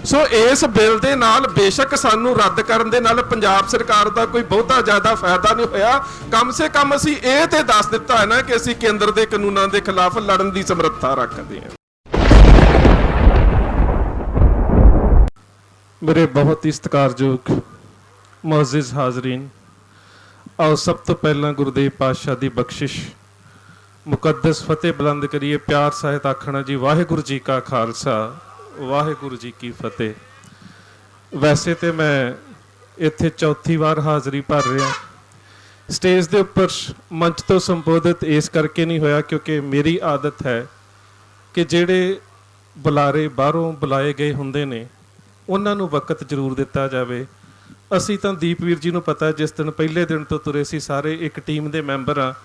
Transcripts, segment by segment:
सो इस बिल दे नाल बेशक सानू रद्द करन दे नाल पंजाब सरकार दा कोई बहुता ज़्यादा फायदा नहीं होया। कम से कम असीं इह ते दस दित्ता है ना कि असीं केंद्र दे कानूनां दे खिलाफ लड़न दी समर्था रखदे हां। मेरे बहुत ही सत्कारयोग मुअज़्ज़िज़ हाज़रीन, आओ सब तो पहला गुरुदेव पातशाह दी बख्शिश मुकद्दस फतेह बुलंद करिए। प्यार सहित आखना जी वाहिगुरू जी का खालसा वाहिगुरू जी की फतेह। वैसे तो मैं इत्थे चौथी बार हाज़री भर रहा। स्टेज के उपर मंच तो संबोधित इस करके नहीं होया क्योंकि मेरी आदत है कि जेड़े बुलारे बाहरों बुलाए गए हुंदे ने उन्हां नूं वक़्त जरूर दिता जाए। असी तो दीपवीर जी नूं पता जिस दिन पहले दिन तो तुरे सी सारे एक टीम के मैंबर हाँ।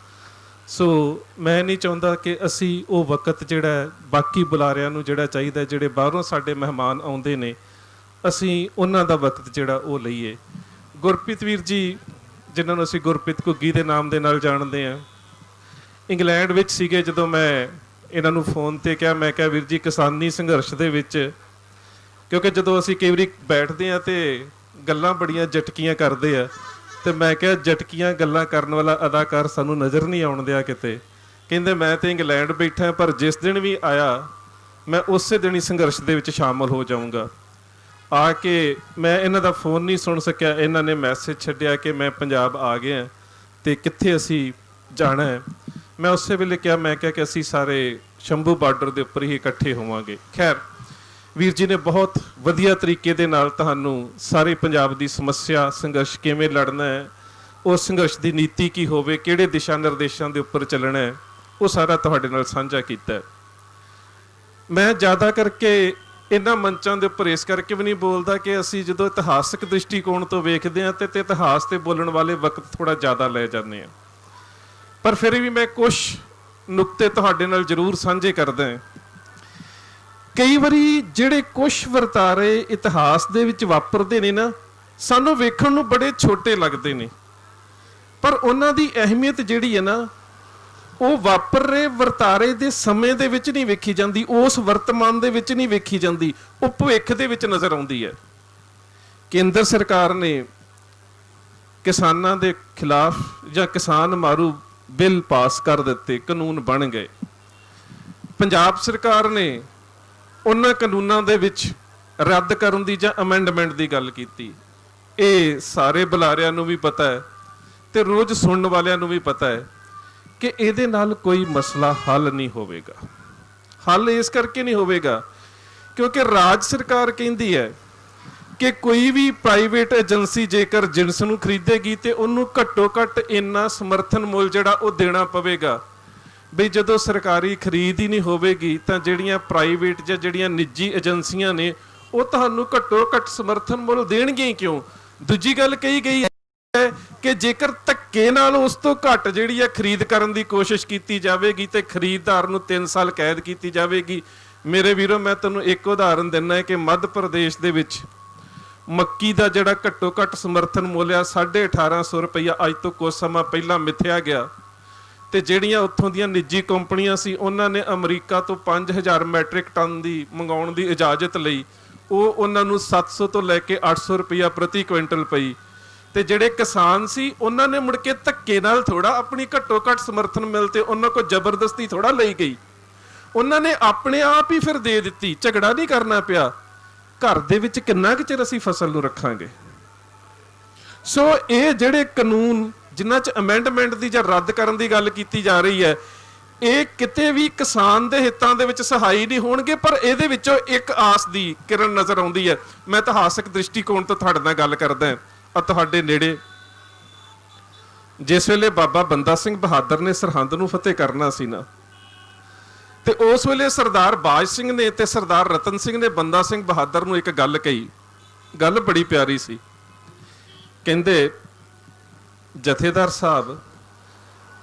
सो मैं नहीं चाहता कि असी वो वक़्त जिहड़ा बाकी बुलारियां नूं जिहड़ा चाहिदा जिहड़े बाहरों साडे मेहमान आउंदे ने असी उन्हां दा वक़्त जिहड़ा वो लईए। गुरप्रीत वीर जी जिन्हां नूं असी गुरप्रीत घुग्गी दे नाम दे नाल जाणदे हां, इंग्लैंड विच सीगे जदों मैं इन्हां नूं फोन ते कहा, मैं कहा वीर जी किसानी संघर्ष दे विच, क्योंकि जदों असी कई वारी बैठदे हां ते गल्लां बड़ियां जटकियां करदे आ ते मैं क्या जटकियां गल्लां करन वाला अदाकार सानू नज़र नहीं आउण दिया किते। कहंदे मैं तो इंग्लैंड बैठा पर जिस दिन भी आया मैं उस दिन ही संघर्ष दे विच शामिल हो जाऊँगा। आके मैं इन्हां दा फोन नहीं सुन सकिया, इन्हां ने मैसेज छड्डिया कि मैं पंजाब आ गया ते कित्थे असी जाना है। मैं उस वेले क्या मैं क्या कि असी सारे शंभू बार्डर के उपर ही इकट्ठे होवांगे। खैर वीर जी ने बहुत वधिया तरीके दे नाल तुहानू सारे पंजाब की समस्या संघर्ष किवें लड़ना है, उस संघर्ष की नीति की होवे, किहड़े दिशा निर्देशों के उपर चलना है, वो सारा तुहाडे नाल साझा कीता है। मैं ज़्यादा करके इन्हां मंचां दे उपर इस करके भी नहीं बोलता कि असी जदों इतिहासक दृष्टिकोण तो वेखदे हां ते इतिहास ते बोलण वाले वक्त थोड़ा ज़्यादा लै जांदे हां, पर फिर भी मैं कुछ नुकते तुहाडे नाल जरूर साझे करदा हां। कई बारी जिहड़े कुछ वरतारे इतिहास दे विच वापरदे ने ना सानू वेखण नूं बड़े छोटे लगदे ने, पर उन्हां दी अहमियत जिहड़ी है ना वो वापर रहे वरतारे दे समय दे विच नहीं वेखी जांदी, उस वर्तमान दे विच नहीं वेखी जांदी, वो भविख दे विच नज़र आउंदी है। केंद्र सरकार ने किसानां दे खिलाफ जां किसान मारू बिल पास कर दिते, कानून बन गए। पंजाब सरकार ने उन्हां कानूनां दे विच रद्द करन दी जां अमेंडमेंट दी गल कीती। ये सारे बुलारियां नूं भी पता है ते रोज़ सुनने वालियां नूं भी पता है कि इहदे नाल कोई मसला हल नहीं होवेगा। हल इस करके नहीं होवेगा क्योंकि राज सरकार कहती है कि कोई भी प्राइवेट एजेंसी जेकर जिनस नूं खरीदेगी तो उन्होंने घट्टो घट्ट इन्ना समर्थन मुल जिहड़ा वो देना पवेगा। बई जदों सरकारी खरीद ही नहीं होवेगी तो जिहड़ियां प्राइवेट जां जिहड़ियां निजी एजेंसियां ने वो तुहानूं घट्टो घट्ट समर्थन मुल देणगे क्यों। दूजी गल कही गई है कि जेकर धक्के नाल उस तो घट जिहड़ी है खरीद करन दी कोशिश की जाएगी तो खरीददार नूं 3 साल कैद की जाएगी। मेरे वीरों मैं तुहानूं एक उदाहरण दिना है कि मध्य प्रदेश दे विच मक्की का जिहड़ा घट्टो घट्ट समर्थन मुल आ 1850 रुपया अज तो कुछ समा पहला मिथया गया ते जिहड़ियां उत्थों दीयां निजी कंपनियां सी उन्हां ने अमरीका तो 5000 मैट्रिक टन की मंगाउण दी इजाजत लई, वो उन्हां नूं 700 तो लैके 800 रुपया प्रति क्विंटल पई ते जिहड़े किसान सी उन्हां ने मुड़ के धक्के नाल थोड़ा अपनी घट्टो घट्ट समर्थन मिलते उन्हां को जबरदस्ती थोड़ा लई गई, उन्हां ने अपने आप ही फिर दे दित्ती, झगड़ा नहीं करना पिया। घर दे विच किन्ना कि चिर असीं फसल नूं रखांगे। सो ये जिहड़े कानून जिन्हां च अमेंडमेंट की जां रद्द करन दी गल कीती जा रही है ये किते भी किसान दे हितां दे विच सहाई नहीं होणगे, पर इहदे विचों एक आस दी किरण नज़र आउंदी है। मैं इतिहासक दृष्टिकोण तो तुहाडे नाल गल करदा हां। तुहाडे नेड़े जिस वेले बाबा बंदा सिंह बहादुर ने सरहंद नूं फतेह करना सी ना ते उस वेले सरदार बाज सिंह ने ते सरदार रतन सिंह ने बंदा सिंह बहादुर नूं एक गल कही, गल बड़ी प्यारी सी। कहंदे जथेदार साहब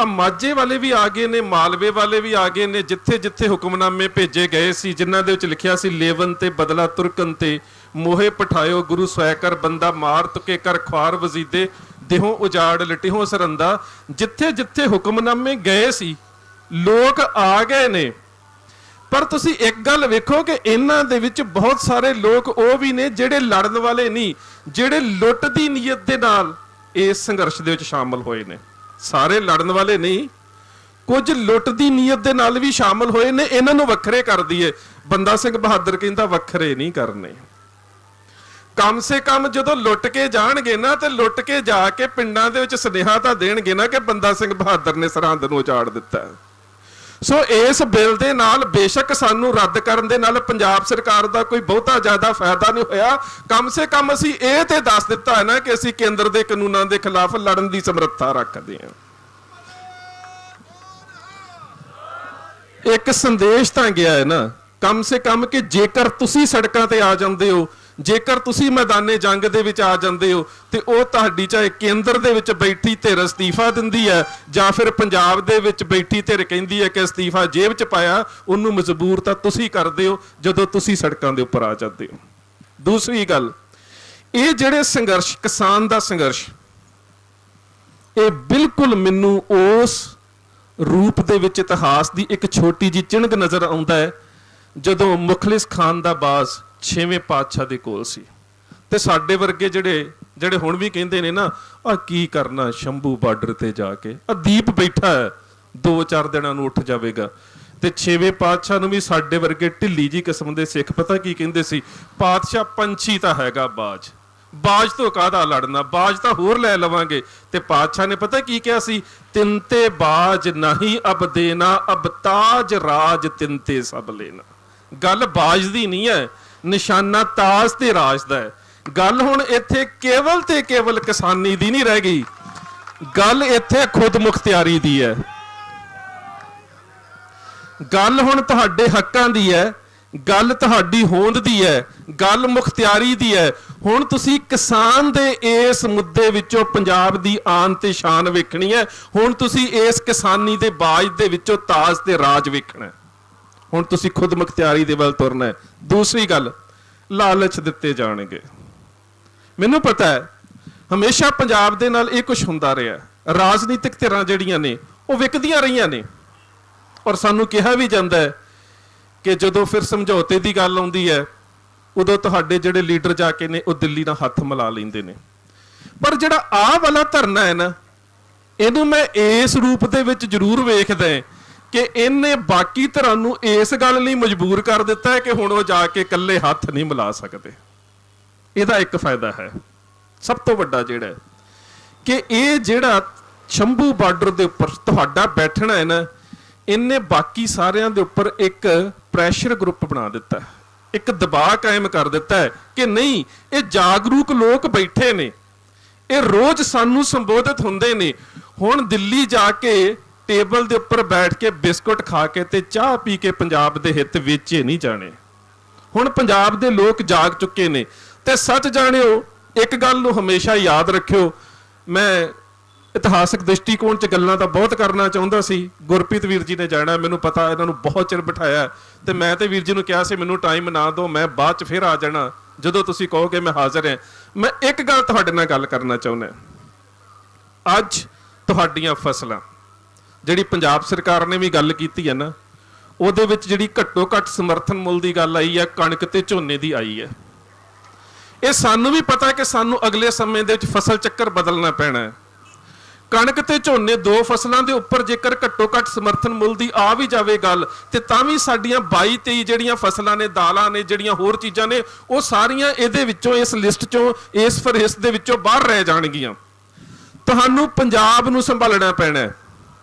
माझे वाले भी आ गए ने, मालवे वाले भी आ गए ने, जिथे जिथे हुक्मनामे भेजे गए सी जिन्हां दे विच लिखिया सी लेवन ते बदला तुरकन ते मोहे पठायो गुरु स्वैकर बंदा मार तुके कर ख्वार वजीदे देहों उजाड़ लटिहों सरंदा। जिथे जिथे हुक्मनामे गए सी लोग आ गए ने पर तुसी एक गल वेखो कि इन्हां दे विच बहुत सारे लोग वो भी ने जिहड़े लड़न वाले नहीं, जिहड़े लुੱਟ दी नीयत दे नाल इस संघर्ष दे विच शामिल होए ने। सारे लड़न वाले नहीं, कुछ लुੱਟ दी नीयत दे नाल भी शामिल होए ने। इन्हां नूं वखरे कर दईए। बंदा सिंह बहादुर कहंदा वखरे नहीं करने। कम से कम जो लुੱਟ के जाणगे ना, तो लुੱਟ के जाके पिंडां दे विच सुनेहा तां देणगे ना कि बंदा सिंह बहादुर ने सरहंद नूं उजाड़ दित्ता। सो इस बिल दे नाल बेशक सानू रद्द करन दे नाल पंजाब सरकार दा कोई बहुता ज्यादा फायदा नहीं होया। कम से कम असीं इह ते दस दित्ता है ना कि असीं केंद्र दे कानूनां दे खिलाफ लड़न दी समर्था रखदे हां। एक संदेश तां गया है ना कम से कम कि जेकर तुसीं सड़कां ते आ जांदे हो, जेकर तुसीं मैदाने जंग दे विच आ जांदे हो, ते ओह तुहाडी चाहे केंद्र दे विच बैठी धिर अस्तीफा दिंदी है जां फिर पंजाब दे विच बैठी धिर कहंदी है कि अस्तीफा जेब च पाया, उहनूं मजबूर तां तुसीं करदे हो जदों तुसीं सड़कां दे उपर आ जांदे हो। दूसरी गल, ये जिहड़े संघर्ष किसान दा संघर्ष, ये बिल्कुल मैनूं उस रूप दे विच इतिहास दी एक छोटी जी चिणग नज़र आउंदा है जदों मुखलिस खान दा बाज 6वें पातशाह दे कोल सी, ते साडे वर्गे ਜਿਹੜੇ ਹੁਣ ਵੀ ਕਹਿੰਦੇ ਨੇ ਨਾ ਆ ਕੀ ਕਰਨਾ ਸ਼ੰਭੂ ਬਾਰਡਰ ਤੇ ਜਾ ਕੇ, ਆ ਦੀਪ ਬੈਠਾ ਹੈ 2-4 ਦਿਨਾਂ ਨੂੰ ਉੱਠ ਜਾਵੇਗਾ। ਤੇ 6ਵੇਂ ਪਾਤਸ਼ਾਹ ਨੂੰ ਵੀ ਸਾਡੇ ਵਰਗੇ ਢਿੱਲੀ ਜੀ ਕਿਸਮ ਦੇ ਸਿੱਖ ਪਤਾ ਕੀ ਕਹਿੰਦੇ ਸੀ, ਪਾਤਸ਼ਾਹ ਪੰਛੀ ਤਾਂ ਹੈਗਾ ਬਾਜ, ਬਾਜ ਤੋਂ ਕਾਹਦਾ ਲੜਨਾ, ਬਾਜ ਤਾਂ ਹੋਰ ਲੈ ਲਵਾਂਗੇ। ਤੇ ਪਾਤਸ਼ਾਹ ਨੇ ਪਤਾ ਕੀ ਕਿਹਾ ਸੀ, ਤਿੰਤੇ ਬਾਜ ਨਹੀਂ ਅਬ ਦੇਣਾ, ਅਬ ਤਾਜ ਰਾਜ ਤਿੰਤੇ ਸਭ ਲੈਣਾ। ਗੱਲ ਬਾਜ ਦੀ ਨਹੀਂ ਹੈ, ਨਿਸ਼ਾਨਾ ਤਾਜ ਤੇ ਰਾਜ ਦਾ ਹੈ। ਗੱਲ ਹੁਣ ਇੱਥੇ ਕੇਵਲ ਤੇ ਕੇਵਲ ਕਿਸਾਨੀ ਦੀ ਨਹੀਂ ਰਹਿ ਗਈ, ਗੱਲ ਇੱਥੇ ਖੁਦ ਮੁਖਤਿਆਰੀ ਦੀ ਹੈ। ਗੱਲ ਹੁਣ ਤੁਹਾਡੇ ਹੱਕਾਂ ਦੀ ਹੈ, ਗੱਲ ਤੁਹਾਡੀ ਹੋਂਦ ਦੀ ਹੈ, ਗੱਲ ਮੁਖਤਿਆਰੀ ਦੀ ਹੈ। ਹੁਣ ਤੁਸੀਂ ਕਿਸਾਨ ਦੇ ਇਸ ਮੁੱਦੇ ਵਿੱਚੋਂ ਪੰਜਾਬ ਦੀ ਆਨ ਤੇ ਸ਼ਾਨ ਵੇਖਣੀ ਹੈ। ਹੁਣ ਤੁਸੀਂ ਇਸ ਕਿਸਾਨੀ ਦੇ ਬਾਜ ਦੇ ਵਿੱਚੋਂ ਤਾਜ ਤੇ ਰਾਜ ਵੇਖਣਾ ਹੈ। ਹੁਣ ਤੁਸੀਂ ਖੁਦ ਮੁਖਤਿਆਰੀ ਦੇ ਵੱਲ ਤੁਰਨਾ ਹੈ। ਦੂਸਰੀ ਗੱਲ, ਲਾਲਚ ਦਿੱਤੇ ਜਾਣਗੇ। ਮੈਨੂੰ ਪਤਾ ਹੈ ਹਮੇਸ਼ਾ ਪੰਜਾਬ ਦੇ ਨਾਲ ਇਹ ਕੁਝ ਹੁੰਦਾ ਰਿਹਾ, ਰਾਜਨੀਤਿਕ ਧਿਰਾਂ ਜਿਹੜੀਆਂ ਨੇ ਉਹ ਵਿਕਦੀਆਂ ਰਹੀਆਂ ਨੇ, ਔਰ ਸਾਨੂੰ ਕਿਹਾ ਵੀ ਜਾਂਦਾ ਹੈ ਕਿ ਜਦੋਂ ਫਿਰ ਸਮਝੌਤੇ ਦੀ ਗੱਲ ਆਉਂਦੀ ਹੈ ਉਦੋਂ ਤੁਹਾਡੇ ਜਿਹੜੇ ਲੀਡਰ ਜਾ ਕੇ ਨੇ ਉਹ ਦਿੱਲੀ ਨਾਲ ਹੱਥ ਮਿਲਾ ਲੈਂਦੇ ਨੇ। ਪਰ ਜਿਹੜਾ ਆਹ ਵਾਲਾ ਧਰਨਾ ਹੈ ਨਾ, ਇਹਨੂੰ ਮੈਂ ਇਸ ਰੂਪ ਦੇ ਵਿੱਚ ਜ਼ਰੂਰ ਵੇਖਦਾ ਕਿ ਇਹਨੇ ਬਾਕੀ ਧਿਰਾਂ ਨੂੰ ਇਸ ਗੱਲ ਲਈ ਮਜਬੂਰ ਕਰ ਦਿੱਤਾ ਹੈ ਕਿ ਹੁਣ ਉਹ ਜਾ ਕੇ ਇਕੱਲੇ ਹੱਥ ਨਹੀਂ ਮਿਲਾ ਸਕਦੇ। ਇਹਦਾ ਇੱਕ ਫਾਇਦਾ ਹੈ ਸਭ ਤੋਂ ਵੱਡਾ, ਜਿਹੜਾ ਕਿ ਇਹ ਜਿਹੜਾ ਸ਼ੰਭੂ ਬਾਰਡਰ ਦੇ ਉੱਪਰ ਤੁਹਾਡਾ ਬੈਠਣਾ ਹੈ ਨਾ, ਇਹਨੇ ਬਾਕੀ ਸਾਰਿਆਂ ਦੇ ਉੱਪਰ ਇੱਕ ਪ੍ਰੈਸ਼ਰ ਗਰੁੱਪ ਬਣਾ ਦਿੱਤਾ, ਇੱਕ ਦਬਾਅ ਕਾਇਮ ਕਰ ਦਿੱਤਾ ਹੈ ਕਿ ਨਹੀਂ, ਇਹ ਜਾਗਰੂਕ ਲੋਕ ਬੈਠੇ ਨੇ, ਇਹ ਰੋਜ਼ ਸਾਨੂੰ ਸੰਬੋਧਿਤ ਹੁੰਦੇ ਨੇ। ਹੁਣ ਦਿੱਲੀ ਜਾ ਕੇ ਟੇਬਲ ਦੇ ਉੱਪਰ ਬੈਠ ਕੇ ਬਿਸਕੁਟ ਖਾ ਕੇ ਤੇ ਚਾਹ ਪੀ ਕੇ ਪੰਜਾਬ ਦੇ ਹਿੱਤ ਵੇਚੇ ਨਹੀਂ ਜਾਣੇ। ਹੁਣ ਪੰਜਾਬ ਦੇ ਲੋਕ ਜਾਗ ਚੁੱਕੇ ਨੇ। ਤੇ ਸੱਚ ਜਾਣਿਓ, ਇੱਕ ਗੱਲ ਨੂੰ ਹਮੇਸ਼ਾ ਯਾਦ ਰੱਖਿਓ, ਮੈਂ ਇਤਿਹਾਸਕ ਦ੍ਰਿਸ਼ਟੀਕੋਣ 'ਚ ਗੱਲਾਂ ਤਾਂ ਬਹੁਤ ਕਰਨਾ ਚਾਹੁੰਦਾ ਸੀ। ਗੁਰਪ੍ਰੀਤ ਵੀਰ ਜੀ ਨੇ ਜਾਣਾ, ਮੈਨੂੰ ਪਤਾ, ਇਹਨਾਂ ਨੂੰ ਬਹੁਤ ਚਿਰ ਬਿਠਾਇਆ ਤੇ ਮੈਂ ਤੇ ਵੀਰ ਜੀ ਨੂੰ ਕਿਹਾ ਸੀ ਮੈਨੂੰ ਟਾਈਮ ਨਾ ਦਿਓ, ਮੈਂ ਬਾਅਦ 'ਚ ਫਿਰ ਆ ਜਾਣਾ, ਜਦੋਂ ਤੁਸੀਂ ਕਹੋਗੇ ਮੈਂ ਹਾਜ਼ਰ ਹਾਂ। ਮੈਂ ਇੱਕ ਗੱਲ ਤੁਹਾਡੇ ਨਾਲ ਗੱਲ ਕਰਨਾ ਚਾਹੁੰਦਾ, ਅੱਜ ਤੁਹਾਡੀਆਂ ਫਸਲਾਂ ਜਿਹੜੀ ਪੰਜਾਬ ਸਰਕਾਰ ਨੇ ਵੀ ਗੱਲ ਕੀਤੀ ਹੈ ਨਾ, ਉਹਦੇ ਵਿੱਚ ਜਿਹੜੀ ਘੱਟੋ ਘੱਟ ਸਮਰਥਨ ਮੁੱਲ ਦੀ ਗੱਲ ਆਈ ਹੈ, ਕਣਕ ਤੇ ਝੋਨੇ ਦੀ ਆਈ ਹੈ। ਇਹ ਸਾਨੂੰ ਵੀ ਪਤਾ ਕਿ ਸਾਨੂੰ ਅਗਲੇ ਸਮੇਂ ਦੇ ਵਿੱਚ ਫਸਲ ਚੱਕਰ ਬਦਲਣਾ ਪੈਣਾ ਹੈ। ਕਣਕ ਤੇ ਝੋਨੇ ਦੋ ਫਸਲਾਂ ਦੇ ਉੱਪਰ ਜੇਕਰ ਘੱਟੋ ਘੱਟ ਸਮਰਥਨ ਮੁੱਲ ਦੀ ਆ ਵੀ ਜਾਵੇ ਗੱਲ, ਤੇ ਤਾਂ ਵੀ ਸਾਡੀਆਂ 22-23 ਜਿਹੜੀਆਂ ਫਸਲਾਂ ਨੇ, ਦਾਲਾਂ ਨੇ, ਜਿਹੜੀਆਂ ਹੋਰ ਚੀਜ਼ਾਂ ਨੇ, ਉਹ ਸਾਰੀਆਂ ਇਹਦੇ ਵਿੱਚੋਂ, ਇਸ ਲਿਸਟ ਚੋਂ, ਇਸ ਫਹਿਰਿਸਤ ਦੇ ਵਿੱਚੋਂ ਬਾਹਰ ਰਹਿ ਜਾਣਗੀਆਂ। ਤੁਹਾਨੂੰ ਪੰਜਾਬ ਨੂੰ ਸੰਭਾਲਣਾ ਪੈਣਾ,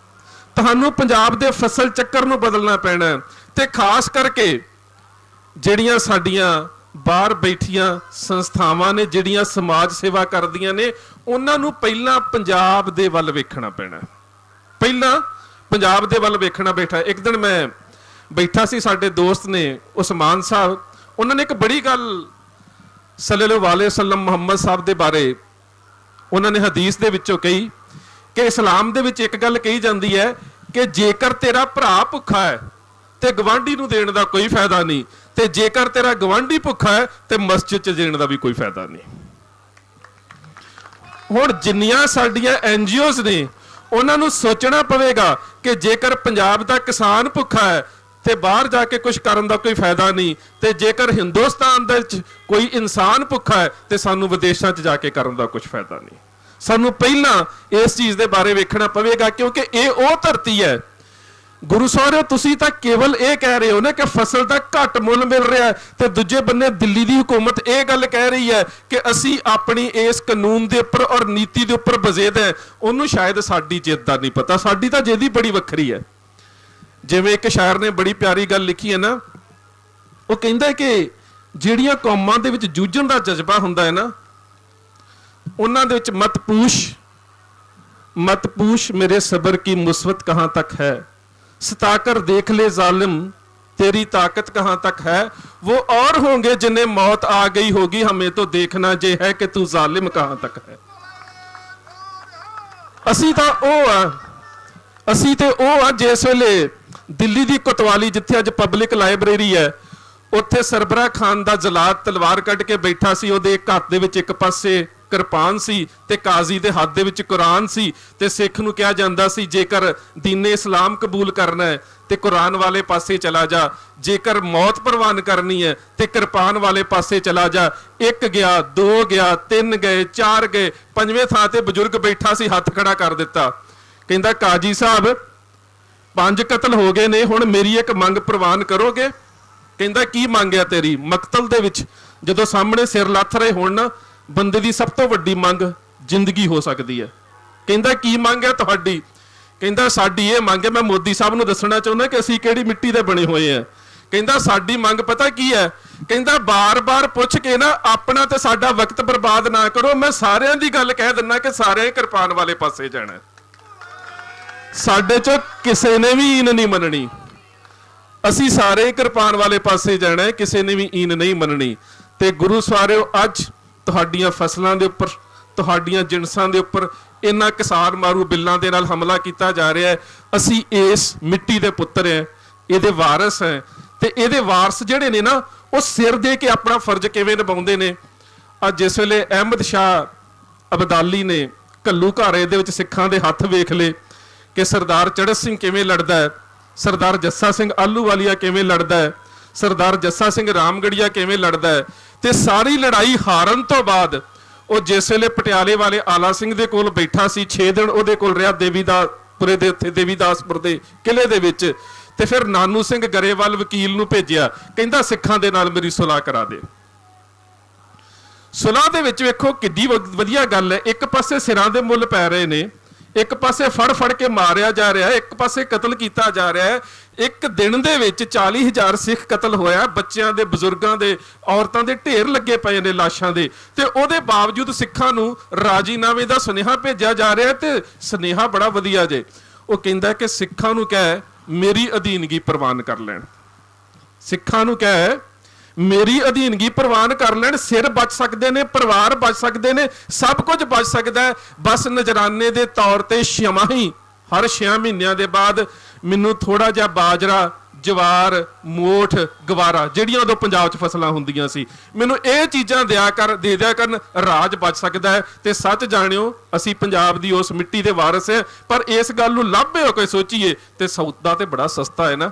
ਤੁਹਾਨੂੰ ਪੰਜਾਬ ਦੇ ਫਸਲ ਚੱਕਰ ਨੂੰ ਬਦਲਣਾ ਪੈਣਾ, ਤੇ ਖਾਸ ਕਰਕੇ ਜਿਹੜੀਆਂ ਸਾਡੀਆਂ ਬਾਹਰ ਬੈਠੀਆਂ ਸੰਸਥਾਵਾਂ ਨੇ, ਜਿਹੜੀਆਂ ਸਮਾਜ ਸੇਵਾ ਕਰਦੀਆਂ ਨੇ, ਉਹਨਾਂ ਨੂੰ ਪਹਿਲਾਂ ਪੰਜਾਬ ਦੇ ਵੱਲ ਵੇਖਣਾ ਪੈਣਾ, ਪਹਿਲਾਂ ਪੰਜਾਬ ਦੇ ਵੱਲ ਵੇਖਣਾ ਬੈਠਾ। ਇੱਕ ਦਿਨ ਮੈਂ ਬੈਠਾ ਸੀ, ਸਾਡੇ ਦੋਸਤ ਨੇ ਉਸਮਾਨ ਸਾਹਿਬ, ਉਹਨਾਂ ਨੇ ਇੱਕ ਬੜੀ ਗੱਲ ਸੱਲੱਲਾਹੁ ਅਲੈਹਿ ਵਸੱਲਮ ਮੁਹੰਮਦ ਸਾਹਿਬ ਦੇ ਬਾਰੇ ਉਹਨਾਂ ਨੇ ਹਦੀਸ ਦੇ ਵਿੱਚੋਂ ਕਹੀ ਕਿ ਇਸਲਾਮ ਦੇ ਵਿੱਚ ਇੱਕ ਗੱਲ ਕਹੀ ਜਾਂਦੀ ਹੈ ਕਿ ਜੇਕਰ ਤੇਰਾ ਭਰਾ ਭੁੱਖਾ ਹੈ ਤੇ ਗਵਾਂਢੀ ਨੂੰ ਦੇਣ ਦਾ ਕੋਈ ਫਾਇਦਾ ਨਹੀਂ, ਤੇ ਜੇਕਰ ਤੇਰਾ ਗਵਾਂਢੀ ਭੁੱਖਾ ਹੈ ਤੇ ਮਸਜਿਦ 'ਚ ਦੇਣ ਦਾ ਵੀ ਕੋਈ ਫਾਇਦਾ ਨਹੀਂ। ਹੁਣ ਜਿੰਨੀਆਂ ਸਾਡੀਆਂ NGOs ਨੇ, ਉਹਨਾਂ ਨੂੰ ਸੋਚਣਾ ਪਵੇਗਾ ਕਿ ਜੇਕਰ ਪੰਜਾਬ ਦਾ ਕਿਸਾਨ ਭੁੱਖਾ ਹੈ ਤੇ ਬਾਹਰ ਜਾ ਕੇ ਕੁਝ ਕਰਨ ਦਾ ਕੋਈ ਫਾਇਦਾ ਨਹੀਂ, ਤੇ ਜੇਕਰ ਹਿੰਦੁਸਤਾਨ ਦੇ ਵਿੱਚ ਕੋਈ ਇਨਸਾਨ ਭੁੱਖਾ ਹੈ ਤੇ ਸਾਨੂੰ ਵਿਦੇਸ਼ਾਂ 'ਚ ਜਾ ਕੇ ਕਰਨ ਦਾ ਕੁਝ ਫਾਇਦਾ ਨਹੀਂ। ਸਾਨੂੰ ਪਹਿਲਾਂ ਇਸ ਚੀਜ਼ ਦੇ ਬਾਰੇ ਵੇਖਣਾ ਪਵੇਗਾ, ਕਿਉਂਕਿ ਇਹ ਉਹ ਧਰਤੀ ਹੈ। ਗੁਰੂ ਸਾਹਿਬ ਤੁਸੀਂ ਤਾਂ ਕੇਵਲ ਇਹ ਕਹਿ ਰਹੇ ਹੋ ਨਾ ਕਿ ਫਸਲ ਦਾ ਘੱਟ ਮੁੱਲ ਮਿਲ ਰਿਹਾ ਹੈ, ਤੇ ਦੂਜੇ ਬੰਨੇ ਦਿੱਲੀ ਦੀ ਹਕੂਮਤ ਇਹ ਗੱਲ ਕਹਿ ਰਹੀ ਹੈ ਕਿ ਅਸੀਂ ਆਪਣੀ ਇਸ ਕਾਨੂੰਨ ਦੇ ਉੱਪਰ ਔਰ ਨੀਤੀ ਦੇ ਉੱਪਰ ਬਜ਼ੇਦ ਹੈ। ਉਹਨੂੰ ਸ਼ਾਇਦ ਸਾਡੀ ਜਿੱਦ ਦਾ ਨਹੀਂ ਪਤਾ, ਸਾਡੀ ਤਾਂ ਜਿੱਦ ਹੀ ਬੜੀ ਵੱਖਰੀ ਹੈ। ਜਿਵੇਂ ਇੱਕ ਸ਼ਾਇਰ ਨੇ ਬੜੀ ਪਿਆਰੀ ਗੱਲ ਲਿਖੀ ਹੈ ਨਾ, ਉਹ ਕਹਿੰਦਾ ਕਿ ਜਿਹੜੀਆਂ ਕੌਮਾਂ ਦੇ ਵਿੱਚ ਜੂਝਣ ਦਾ ਜਜ਼ਬਾ ਹੁੰਦਾ ਹੈ ਨਾ, ਉਹਨਾਂ ਦੇ ਵਿੱਚ मत पूछ मेरे सब्र की मुस्बत कहाँ तक है, सताकर देख ले जालिम तेरी ताकत कहाँ तक है, वो और होंगे जिन्हें मौत आ गई होगी, हमें तो देखना जे है कि तू जालिम कहाँ तक है। असी तो ਉਹ ਆ ਜਿਸ ਵੇਲੇ ਦਿੱਲੀ ਦੀ ਕੋਤਵਾਲੀ ਜਿੱਥੇ ਅੱਜ ਪਬਲਿਕ ਲਾਇਬ੍ਰੇਰੀ ਹੈ, ਉੱਥੇ ਸਰਬਰਾ ਖਾਨ ਦਾ ਜਲਾਦ ਤਲਵਾਰ ਕੱਢ ਕੇ ਬੈਠਾ ਸੀ। ਉਹਦੇ ਹੱਥ ਦੇ ਵਿੱਚ ਇੱਕ ਪਾਸੇ ਕਿਰਪਾਨ ਸੀ ਤੇ ਕਾਜ਼ੀ ਦੇ ਹੱਥ ਦੇ ਵਿੱਚ ਕੁਰਾਨ ਸੀ, ਤੇ ਸਿੱਖ ਨੂੰ ਕਿਹਾ ਜਾਂਦਾ ਸੀ ਜੇਕਰ ਦੀਨੇ ਇਸਲਾਮ ਕਬੂਲ ਕਰਨਾ ਹੈ ਤੇ ਕੁਰਾਨ ਵਾਲੇ ਪਾਸੇ ਚਲਾ ਜਾ, ਜੇਕਰ ਮੌਤ ਪ੍ਰਵਾਨ ਕਰਨੀ ਹੈ ਤੇ ਕਿਰਪਾਨ ਵਾਲੇ ਪਾਸੇ ਚਲਾ ਜਾ। ਇੱਕ ਗਿਆ, ਦੋ ਗਿਆ, ਤਿੰਨ ਗਏ, ਚਾਰ ਗਏ, ਪੰਜਵੇਂ ਥਾਂ ਤੇ ਬਜ਼ੁਰਗ ਬੈਠਾ ਸੀ, ਹੱਥ ਖੜਾ ਕਰ ਦਿੱਤਾ। ਕਹਿੰਦਾ ਕਾਜੀ ਸਾਹਿਬ 5 ਕਤਲ ਹੋ ਗਏ ਨੇ, ਹੁਣ ਮੇਰੀ ਇੱਕ ਮੰਗ ਪ੍ਰਵਾਨ ਕਰੋਗੇ? ਕਹਿੰਦਾ ਕੀ ਮੰਗ ਹੈ ਤੇਰੀ? ਮਕਤਲ ਦੇ ਵਿੱਚ ਜਦੋਂ ਸਾਹਮਣੇ ਸਿਰ ਲੱਥ ਰਹੇ ਹੋਣ ਨਾ, ਬੰਦੇ ਦੀ ਸਭ ਤੋਂ ਵੱਡੀ ਮੰਗ ਜ਼ਿੰਦਗੀ ਹੋ ਸਕਦੀ ਹੈ। ਕਹਿੰਦਾ ਕੀ ਮੰਗ ਹੈ ਤੁਹਾਡੀ? ਕਹਿੰਦਾ ਸਾਡੀ ਇਹ ਮੰਗ ਹੈ, ਮੈਂ ਮੋਦੀ ਸਾਹਿਬ ਨੂੰ ਦੱਸਣਾ ਚਾਹੁੰਦਾ ਕਿ ਅਸੀਂ ਕਿਹੜੀ ਮਿੱਟੀ ਦੇ ਬਣੇ ਹੋਏ ਆ। ਕਹਿੰਦਾ ਸਾਡੀ ਮੰਗ ਪਤਾ ਕੀ ਹੈ? ਕਹਿੰਦਾ ਬਾਰ-ਬਾਰ ਪੁੱਛ ਕੇ ਨਾ ਆਪਣਾ ਤੇ ਸਾਡਾ ਵਕਤ ਬਰਬਾਦ ਨਾ ਕਰੋ, ਮੈਂ ਸਾਰਿਆਂ ਦੀ ਗੱਲ ਕਹਿ ਦਿੰਦਾ ਕਿ ਸਾਰੇ ਕਿਰਪਾਨ ਵਾਲੇ ਪਾਸੇ ਜਾਣਾ। ਸਾਡੇ ਚੋਂ ਕਿਸੇ ਨੇ ਵੀ ਈਨ ਨਹੀਂ ਮੰਨਣੀ, ਅਸੀਂ ਸਾਰੇ ਕਿਰਪਾਨ ਵਾਲੇ ਪਾਸੇ ਜਾਣਾ, ਕਿਸੇ ਨੇ ਵੀ ਈਨ ਨਹੀਂ ਮੰਨਣੀ। ਤੇ ਗੁਰੂ ਸਵਾਰਿਓ ਅੱਜ ਤੁਹਾਡੀਆਂ ਫਸਲਾਂ ਦੇ ਉੱਪਰ, ਤੁਹਾਡੀਆਂ ਜਿਣਸਾਂ ਦੇ ਉੱਪਰ ਇਹਨਾਂ ਕਿਸਾਨ ਮਾਰੂ ਬਿੱਲਾਂ ਦੇ ਨਾਲ ਹਮਲਾ ਕੀਤਾ ਜਾ ਰਿਹਾ ਹੈ। ਅਸੀਂ ਇਸ ਮਿੱਟੀ ਦੇ ਪੁੱਤਰ ਹੈ, ਇਹਦੇ ਵਾਰਿਸ ਹੈ, ਤੇ ਇਹਦੇ ਵਾਰਸ ਜਿਹੜੇ ਨੇ ਨਾ ਉਹ ਸਿਰ ਦੇ ਕੇ ਆਪਣਾ ਫਰਜ਼ ਕਿਵੇਂ ਨਿਭਾਉਂਦੇ ਨੇ। ਅੱਜ ਜਿਸ ਵੇਲੇ ਅਹਿਮਦ ਸ਼ਾਹ ਅਬਦਾਲੀ ਨੇ ਘੱਲੂ ਘਾਰੇ ਦੇ ਵਿੱਚ ਸਿੱਖਾਂ ਦੇ ਹੱਥ ਵੇਖ ਲਏ ਕਿ ਸਰਦਾਰ ਚੜ੍ਹਤ ਸਿੰਘ ਕਿਵੇਂ ਲੜਦਾ ਹੈ, ਸਰਦਾਰ ਜੱਸਾ ਸਿੰਘ ਆਹਲੂਵਾਲੀਆ ਕਿਵੇਂ ਲੜਦਾ ਹੈ, ਸਰਦਾਰ ਜੱਸਾ ਸਿੰਘ ਰਾਮਗੜੀਆ ਕਿਵੇਂ ਲੜਦਾ ਹੈ, ਤੇ ਸਾਰੀ ਲੜਾਈ ਹਾਰਨ ਤੋਂ ਬਾਅਦ ਉਹ ਜਿਸ ਵੇਲੇ ਪਟਿਆਲੇ ਵਾਲੇ ਆਲਾ ਸਿੰਘ ਦੇ ਕੋਲ ਬੈਠਾ ਸੀ, 6 ਦਿਨ ਉਹਦੇ ਕੋਲ ਰਿਹਾ ਦੇਵੀਦਾਸਪੁਰੇ ਦੇ ਉੱਥੇ ਦੇਵੀਦਾਸਪੁਰ ਦੇ ਕਿਲੇ ਦੇ ਵਿੱਚ, ਤੇ ਫਿਰ ਨਾਨੂ ਸਿੰਘ ਗਰੇਵਾਲ ਵਕੀਲ ਨੂੰ ਭੇਜਿਆ, ਕਹਿੰਦਾ ਸਿੱਖਾਂ ਦੇ ਨਾਲ ਮੇਰੀ ਸੁਲਾਹ ਕਰਾ ਦੇ। ਸੁਲਾਹ ਦੇ ਵਿੱਚ ਵੇਖੋ ਕਿੱਡੀ ਵਧੀਆ ਗੱਲ ਹੈ। ਇੱਕ ਪਾਸੇ ਸਿਰਾਂ ਦੇ ਮੁੱਲ ਪੈ ਰਹੇ ਨੇ, ਇੱਕ ਪਾਸੇ ਫੜ ਕੇ ਮਾਰਿਆ ਜਾ ਰਿਹਾ ਹੈ, ਇੱਕ ਪਾਸੇ ਕਤਲ ਕੀਤਾ ਜਾ ਰਿਹਾ ਹੈ। ਇੱਕ ਦਿਨ ਦੇ ਵਿੱਚ 40,000 ਸਿੱਖ ਕਤਲ ਹੋਇਆ, ਬੱਚਿਆਂ ਦੇ, ਬਜ਼ੁਰਗਾਂ ਦੇ, ਔਰਤਾਂ ਦੇ ਢੇਰ ਲੱਗੇ ਪਏ ਨੇ ਲਾਸ਼ਾਂ ਦੇ, ਤੇ ਉਹਦੇ ਬਾਵਜੂਦ ਸਿੱਖਾਂ ਨੂੰ ਰਾਜੀਨਾਮੇ ਦਾ ਸੁਨੇਹਾ ਭੇਜਿਆ ਜਾ ਰਿਹਾ। ਤੇ ਸੁਨੇਹਾ ਬੜਾ ਵਧੀਆ ਜੇ, ਉਹ ਕਹਿੰਦਾ ਕਿ ਸਿੱਖਾਂ ਨੂੰ ਕਹਿ ਮੇਰੀ ਅਧੀਨਗੀ ਪ੍ਰਵਾਨ ਕਰ ਲੈਣ, ਸਿੱਖਾਂ ਨੂੰ ਕਹਿ ਮੇਰੀ ਅਧੀਨਗੀ ਪ੍ਰਵਾਨ ਕਰ ਲੈਣ, ਸਿਰ ਬਚ ਸਕਦੇ ਨੇ, ਪਰਿਵਾਰ ਬਚ ਸਕਦੇ ਨੇ, ਸਭ ਕੁਝ ਬਚ ਸਕਦਾ ਹੈ। ਬਸ ਨਜ਼ਰਾਨੇ ਦੇ ਤੌਰ ਤੇ ਛਮਾਹੀ ਹਰ 6 ਮਹੀਨਿਆਂ ਦੇ ਬਾਅਦ ਮੈਨੂੰ ਥੋੜਾ ਜਿਹਾ ਬਾਜਰਾ, ਜਵਾਰ, ਮੋਠ, ਗਵਾਰਾ, ਜਿਹੜੀਆਂ ਉਦੋਂ ਪੰਜਾਬ 'ਚ ਫਸਲਾਂ ਹੁੰਦੀਆਂ ਸੀ, ਮੈਨੂੰ ਇਹ ਚੀਜ਼ਾਂ ਦੇ ਦਿਆ ਕਰਨ, ਰਾਜ ਬਚ ਸਕਦਾ ਹੈ। ਤੇ ਸੱਚ ਜਾਣਿਓ ਅਸੀਂ ਪੰਜਾਬ ਦੀ ਉਸ ਮਿੱਟੀ ਦੇ ਵਾਰਿਸ ਹੈ, ਪਰ ਇਸ ਗੱਲ ਨੂੰ ਲੱਭੇ ਹੋ ਕੇ ਸੋਚੀਏ ਤੇ ਸੌਦਾ ਤੇ ਬੜਾ ਸਸਤਾ ਹੈ ਨਾ,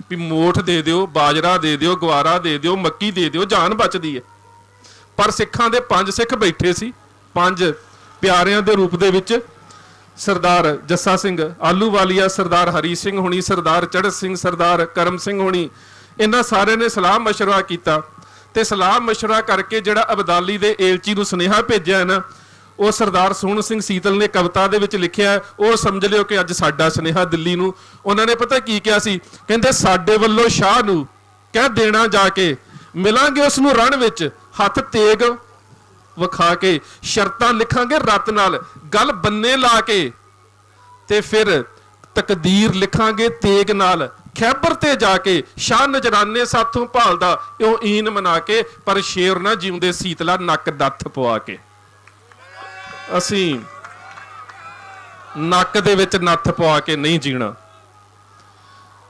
ਵੀ ਮੋਠ ਦੇ ਦਿਓ, ਬਾਜਰਾ ਦੇ ਦਿਓ, ਗਵਾਰਾ ਦੇ ਦਿਓ, ਮੱਕੀ ਦੇ ਦਿਓ, ਜਾਨ ਬਚਦੀ ਹੈ। ਪਰ ਸਿੱਖਾਂ ਦੇ 5 ਸਿੱਖ ਬੈਠੇ ਸੀ, 5 ਪਿਆਰਿਆਂ ਦੇ ਰੂਪ ਦੇ ਵਿੱਚ, ਸਰਦਾਰ ਜੱਸਾ ਸਿੰਘ ਆਹਲੂਵਾਲੀਆ, ਸਰਦਾਰ ਹਰੀ ਸਿੰਘ ਹੋਣੀ, ਸਰਦਾਰ ਚੜ੍ਹਤ ਸਿੰਘ, ਸਰਦਾਰ ਕਰਮ ਸਿੰਘ ਹੋਣੀ, ਇਹਨਾਂ ਸਾਰਿਆਂ ਨੇ ਸਲਾਹ ਮਸ਼ਵਰਾ ਕੀਤਾ। ਤੇ ਸਲਾਹ ਮਸ਼ਵਰਾ ਕਰਕੇ ਜਿਹੜਾ ਅਬਦਾਲੀ ਦੇ ਏਲਚੀ ਨੂੰ ਸੁਨੇਹਾ ਭੇਜਿਆ ਹੈ ਨਾ, ਉਹ ਸਰਦਾਰ ਸੋਹਣ ਸਿੰਘ ਸੀਤਲ ਨੇ ਕਵਿਤਾ ਦੇ ਵਿੱਚ ਲਿਖਿਆ, ਉਹ ਸਮਝ ਲਿਓ ਕਿ ਅੱਜ ਸਾਡਾ ਸੁਨੇਹਾ ਦਿੱਲੀ ਨੂੰ। ਉਹਨਾਂ ਨੇ ਪਤਾ ਕੀ ਕਿਹਾ ਸੀ? ਕਹਿੰਦੇ ਸਾਡੇ ਵੱਲੋਂ ਸ਼ਾਹ ਨੂੰ ਕਹਿ ਦੇਣਾ ਜਾ ਕੇ, ਮਿਲਾਂਗੇ ਉਸ ਨੂੰ ਰਣ ਵਿੱਚ ਹੱਥ ਤੇਗ ਵਿਖਾ ਕੇ, ਸ਼ਰਤਾਂ ਲਿਖਾਂਗੇ ਰੱਤ ਨਾਲ ਗੱਲ ਬੰਨੇ ਲਾ ਕੇ, ਤੇ ਫਿਰ ਤਕਦੀਰ ਲਿਖਾਂਗੇ ਤੇਗ ਨਾਲ, ਖੈਬਰ ਤੇ ਜਾ ਕੇ ਸ਼ਾਹ ਨਜਰਾਨੇ ਸਾਥੋਂ ਭਾਲਦਾ ਇਉਂ ਈਨ ਮਨਾ ਕੇ, ਪਰ ਸ਼ੇਰ ਨਾ ਜਿਉਂਦੇ ਸੀਤਲਾ ਨੱਕ ਦੱਥ ਪਵਾ ਕੇ। ਅਸੀਂ ਨੱਕ ਦੇ ਵਿੱਚ ਨੱਥ ਪਵਾ ਕੇ ਨਹੀਂ ਜੀਣਾ।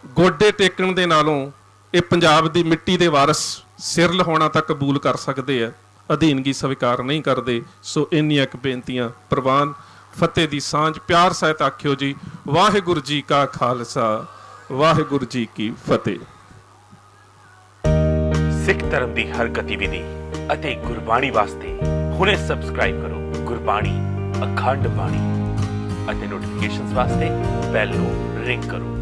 ਗੋਡੇ ਟੇਕਣ ਦੇ ਨਾਲੋਂ ਇਹ ਪੰਜਾਬ ਦੀ ਮਿੱਟੀ ਦੇ ਵਾਰਿਸ ਸਿਰ ਲਹਾਉਣਾ ਤਾਂ ਕਬੂਲ ਕਰ ਸਕਦੇ ਆ, ਅਧੀਨਗੀ ਸਵੀਕਾਰ ਨਹੀਂ ਕਰਦੇ। ਸੋ ਇੰਨੀਆਂ ਕੁ ਬੇਨਤੀਆਂ ਪ੍ਰਵਾਨ। ਫਤਿਹ ਦੀ ਸਾਂਝ ਪਿਆਰ ਸਹਿਤ ਆਖਿਓ ਜੀ। ਵਾਹਿਗੁਰੂ ਜੀ ਕਾ ਖਾਲਸਾ, ਵਾਹਿਗੁਰੂ ਜੀ ਕੀ ਫਤਿਹ। ਸਿੱਖ ਧਰਮ ਦੀ ਹਰ ਗਤੀਵਿਧੀ ਅਤੇ ਗੁਰਬਾਣੀ ਵਾਸਤੇ ਹੁਣੇ ਸਬਸਕ੍ਰਾਈਬ ਕਰੋ ਗੁਰਬਾਣੀ ਅਖੰਡ ਬਾਣੀ ਅਤੇ ਨੋਟੀਫਿਕੇਸ਼ਨਸ ਵਾਸਤੇ ਬੈਲ ਨੂੰ ਰਿੰਗ ਕਰੋ।